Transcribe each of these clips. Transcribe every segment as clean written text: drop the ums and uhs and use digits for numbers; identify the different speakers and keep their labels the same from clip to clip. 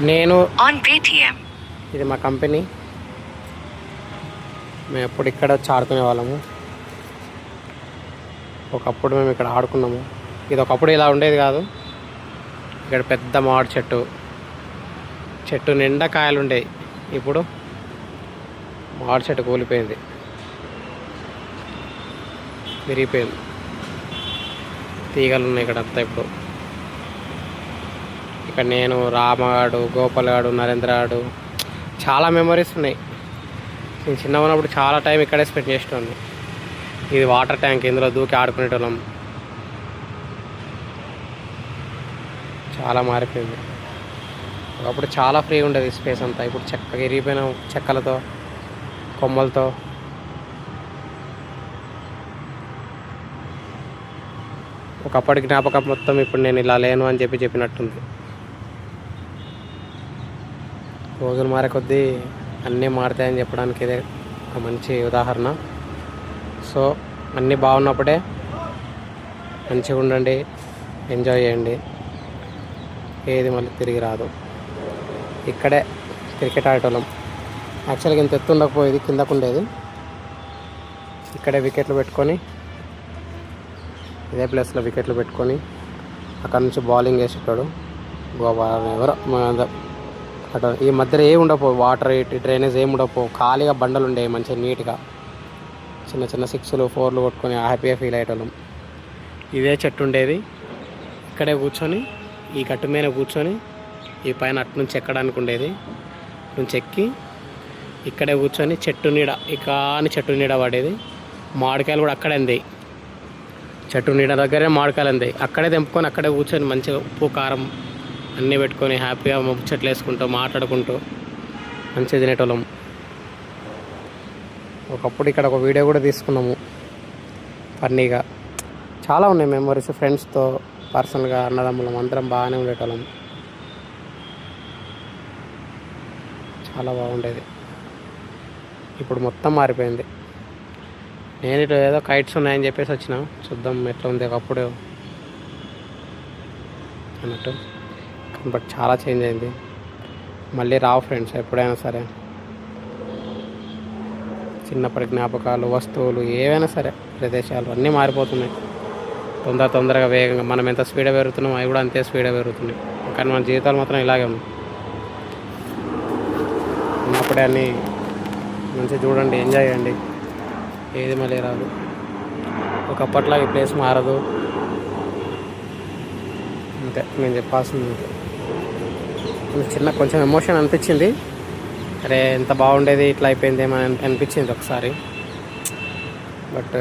Speaker 1: నేను ఇది మా కంపెనీ. మేము ఎప్పుడు ఇక్కడ వచ్చి ఆడుకునే వాళ్ళము. ఒకప్పుడు మేము ఇక్కడ ఆడుకున్నాము. ఇది ఒకప్పుడు ఇలా ఉండేది కాదు. ఇక్కడ పెద్ద మామిడి చెట్టు నిండా కాయలు ఉండేవి. ఇప్పుడు మామిడి చెట్టు కూలిపోయింది, విరిగిపోయింది. తీగలు ఉన్నాయి ఇక్కడ అంతా. ఇప్పుడు ఇక్కడ నేను, రామగాడు, గోపాల్గాడు, నరేంద్రగాడు చాలా మెమరీస్ ఉన్నాయి. నేను చిన్నగా ఉన్నప్పుడు చాలా టైం ఇక్కడే స్పెండ్ చేసేవాడిని. ఇది వాటర్ ట్యాంక్, ఇందులో దూకి ఆడుకునేటోళ్ళం. చాలా మారిపోయింది. ఒకప్పుడు చాలా ఫ్రీగా ఉండేది స్పేస్ అంతా. ఇప్పుడు చెక్కగా ఇరిగిపోయిన చెక్కలతో, కొమ్మలతో. ఒకప్పటి జ్ఞాపకం మొత్తం ఇప్పుడు నేను ఇలా లేను అని చెప్పినట్టుంది. రోజులు మారే కొద్దీ అన్నీ మారుతాయని చెప్పడానికి ఇదే ఒక మంచి ఉదాహరణ. సో అన్నీ బాగున్నప్పుడే మంచిగా ఉండండి, ఎంజాయ్ చేయండి. ఏది మళ్ళీ తిరిగి రాదు. ఇక్కడే క్రికెట్ ఆడేటోళ్ళం. యాక్చువల్గా ఇంత ఎత్తు ఉండకపోయేది, కిందకు ఉండేది. ఇక్కడే వికెట్లు పెట్టుకొని, ఇదే ప్లేస్లో వికెట్లు పెట్టుకొని అక్కడ నుంచి బౌలింగ్ వేసేటాడు ఎవరో. అటు ఈ మధ్యలో ఏమి ఉండకపోవు, వాటర్ డ్రైనేజ్ ఏమి ఉండకపోవు. ఖాళీగా బండలు ఉండేవి మంచిగా నీట్గా. చిన్న చిన్న 6లు 4లు కొట్టుకొని హ్యాపీగా ఫీల్ అయ్యేటోళ్ళం. ఇదే చెట్టు ఉండేది. ఇక్కడే కూర్చొని, ఈ గట్టు మీద కూర్చొని, ఈ పైన అటు నుంచి ఎక్కడానికి ఉండేది. నుంచి ఎక్కి ఇక్కడే కూర్చొని చెట్టు నీడ, ఇకాని చెట్టు నీడ పడేది. మామిడికాయలు కూడా అక్కడే అందాయి. చెట్టు నీడ దగ్గరే మామిడికాయలు అందాయి. అక్కడే తెంపుకొని అక్కడే కూర్చొని మంచిగా ఉప్పు కారం అన్నీ పెట్టుకొని హ్యాపీగా ముచ్చట్లు వేసుకుంటూ మాట్లాడుకుంటూ మంచిగా తినేటోళ్ళం. ఒకప్పుడు ఇక్కడ ఒక వీడియో కూడా తీసుకున్నాము ఫన్నీగా. చాలా ఉన్నాయి మెమరీస్. ఫ్రెండ్స్తో, పర్సనల్గా, అన్నదమ్ములం అందరం బాగానే ఉండేటోళ్ళం. చాలా బాగుండేది. ఇప్పుడు మొత్తం మారిపోయింది. నేను ఇటు ఏదో కైట్స్ ఉన్నాయని చెప్పేసి వచ్చిన, చూద్దాం ఎట్లా ఉంది ఒకప్పుడు అన్నట్టు. బట్ చాలా చేంజ్ అయింది. మళ్ళీ రావు ఫ్రెండ్స్ ఎప్పుడైనా సరే. చిన్నప్పటి జ్ఞాపకాలు, వస్తువులు ఏవైనా సరే, ప్రదేశాలు అన్నీ మారిపోతున్నాయి తొందరగా, వేగంగా. మనం ఎంత స్పీడ్గా పెరుగుతున్నాం అవి కూడా అంతే స్పీడ్గా పెరుగుతున్నాయి. కానీ మన జీవితాలు మాత్రం ఇలాగే ఉన్నాయి. ఉన్నప్పుడే అన్నీ మంచిగా చూడండి, ఎంజాయ్ చేయండి. ఏది మళ్ళీ రాదు. ఒకప్పట్లో ఈ ప్లేస్ మారదు. అంతే నేను చెప్పాల్సింది. కొంచెం ఎమోషన్ అనిపించింది. అరే ఎంత బాగుండేది, ఇట్లా అయిపోయింది ఏమో అనిపించింది ఒకసారి. బట్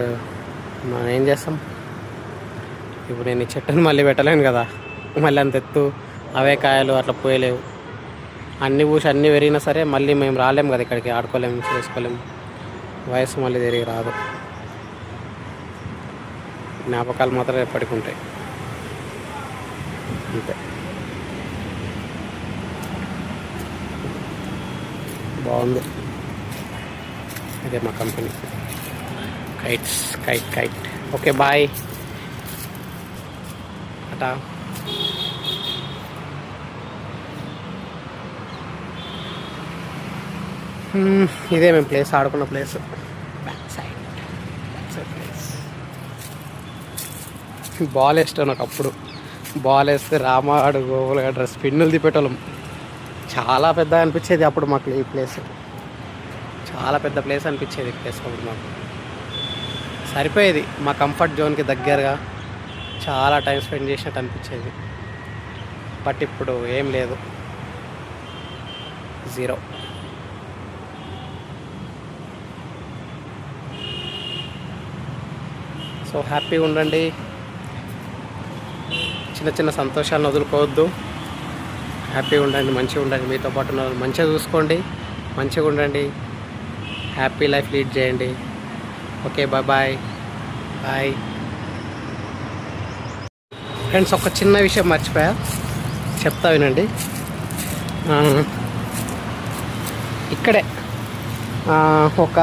Speaker 1: మనం ఏం చేస్తాం. ఇప్పుడు నేను ఈ చెట్టుని మళ్ళీ పెట్టలేను కదా. మళ్ళీ అంత ఎత్తు, అవే కాయలు అట్లా పోయలేవు. అన్నీ పూసి అన్నీ పెరిగినా సరే మళ్ళీ మేము రాలేము కదా ఇక్కడికి, ఆడుకోలేము, చేసుకోలేము. వయసు మళ్ళీ తిరిగి రాదు. జ్ఞాపకాలు మాత్రం ఎప్పటికి ఉంటాయి. అంతే. బాగుంది. ఇదే మా కంపెనీ కైట్. ఓకే బాయ్, అటా. ఇదే మేము ప్లేస్, ఆడుకున్న place. Back side place. Ball వేస్తాం. నాకు అప్పుడు బాల్ వేస్తే రామాడు, గోవులుగా డ్రెస్ పిన్నులు తిప్పేటోళ్ళం. చాలా పెద్ద అనిపించేది అప్పుడు మాకు ఈ ప్లేస్. చాలా పెద్ద ప్లేస్ అనిపించేది ఈ ప్లేస్ అప్పుడు మాకు. సరిపోయేది మా కంఫర్ట్ జోన్కి దగ్గరగా. చాలా టైం స్పెండ్ చేసినట్టు అనిపించేది. బట్ ఇప్పుడు ఏం లేదు, జీరో. సో హ్యాపీగా ఉండండి. చిన్న సంతోషాలను వదులుకోవద్దు. హ్యాపీగా ఉండండి, మంచిగా ఉండండి. మీతో పాటు ఉన్న మంచిగా చూసుకోండి, మంచిగా ఉండండి. హ్యాపీ లైఫ్ లీడ్ చేయండి. Okay bye. ఫ్రెండ్స్, ఒక చిన్న విషయం మర్చిపోయా, చెప్తా వినండి. ఇక్కడే ఒక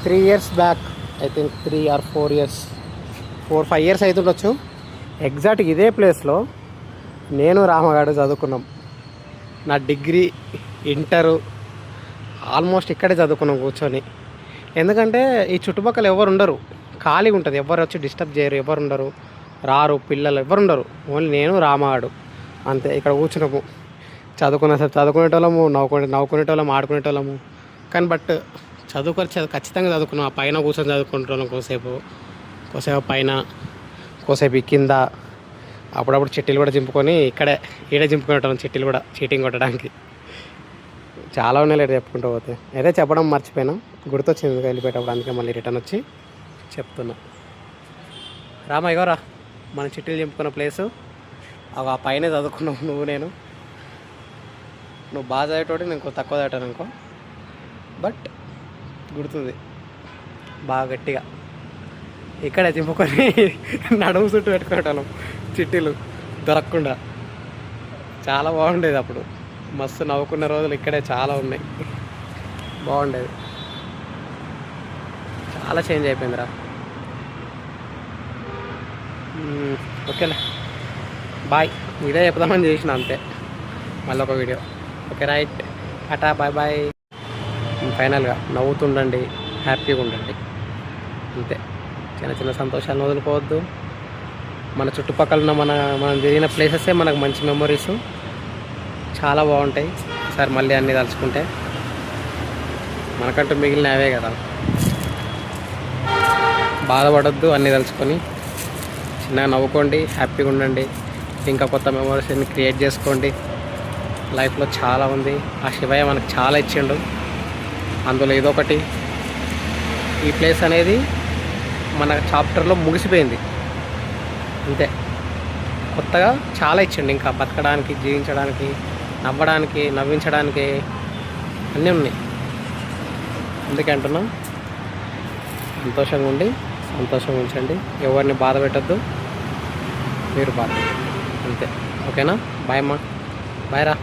Speaker 1: 3 years back, I think 3 or 4 years, 4-5 years అవుతుండొచ్చు. ఎగ్జాక్ట్ ఇదే ప్లేస్లో నేను, రామగాడు చదువుకున్నాం. నా డిగ్రీ ఇంటరు ఆల్మోస్ట్ ఇక్కడే చదువుకున్నాం కూర్చొని. ఎందుకంటే ఈ చుట్టుపక్కల ఎవరు ఉండరు, ఖాళీగా ఉంటుంది, ఎవరు వచ్చి డిస్టర్బ్ చేయరు, ఎవరు ఉండరు, రారు, పిల్లలు ఎవరు ఉండరు, ఓన్లీ నేను రామాడు అంతే. ఇక్కడ కూర్చున్నాము, చదువుకునేటోళ్ళము, నవ్వుకునేటోళ్ళము, ఆడుకునేటోళ్ళము. కానీ బట్ ఖచ్చితంగా చదువుకున్నాం. ఆ పైన కూర్చొని చదువుకుంటాం కోసేపు పైన, కోసేపు కింద. అప్పుడప్పుడు చిట్టీలు కూడా చింపుకొని ఈడే చింపుకునేటోళ్ళం, చిట్టీలు కూడా చీటింగ్ కొట్టడానికి. చాలా ఉన్నాయి లేట్ చెప్పుకుంటూ పోతే. అయితే చెప్పడం మర్చిపోయినా, గుర్తొచ్చింది వెళ్ళిపోయేటప్పుడు, అందుకే మళ్ళీ రిటర్న్ వచ్చి చెప్తున్నా. రామా ఇగోరా మన చిట్టీలు చింపుకున్న ప్లేసు. ఆ పైనే చదువుకున్నావు నువ్వు బాగా చదివేటోటి, నేను తక్కువ చదివాను అనుకో, బట్ గుర్తుంది బాగా గట్టిగా. ఇక్కడే చింపుకొని నడుము చుట్టూ పెట్టుకునేటోళ్ళం చిట్టీలు దొరకకుండా. చాలా బాగుండేది అప్పుడు, మస్తు నవ్వుకున్న రోజులు ఇక్కడే చాలా ఉన్నాయి. బాగుండేది. చాలా చేంజ్ అయిపోయిందిరా. ఓకేలే, బాయ్. ఇదే చెప్దామని చేసిన అంతే, మళ్ళీ ఒక video. Okay right, tata, bye bye. ఫైనల్గా నవ్వుతుండండి, హ్యాపీగా ఉండండి అంతే. చిన్న చిన్న సంతోషాలను వదులుకోవద్దు. మన చుట్టుపక్కల ఉన్న మనం తిరిగిన ప్లేసెసే మనకు మంచి మెమొరీస్, చాలా బాగుంటాయి. సార్ మళ్ళీ అన్నీ తలుచుకుంటే మనకంటూ మిగిలిన అవే కదా. బాధపడొద్దు, అన్నీ తలుచుకొని చిన్నగా నవ్వుకోండి, హ్యాపీగా ఉండండి. ఇంకా కొత్త మెమొరీస్ని క్రియేట్ చేసుకోండి. లైఫ్లో చాలా ఉంది. ఆ శివయ్య మనకు చాలా ఇచ్చిండు, అందులో ఇదొకటి. ఈ ప్లేస్ అనేది మన చాప్టర్లో ముగిసిపోయింది అంతే. కొత్తగా చాలా ఇచ్చిండు, ఇంకా బతకడానికి, జీవించడానికి, నవ్వడానికి, నవ్వించడానికి అన్నీ ఉన్నాయి. అందుకే అంటున్నాం, సంతోషంగా ఉండి సంతోషంగా ఉంచండి. ఎవరిని బాధ పెట్టద్దు, మీరు బాధ అంతే. ఓకేనా? బాయ్ అమ్మా, బాయ్ రా.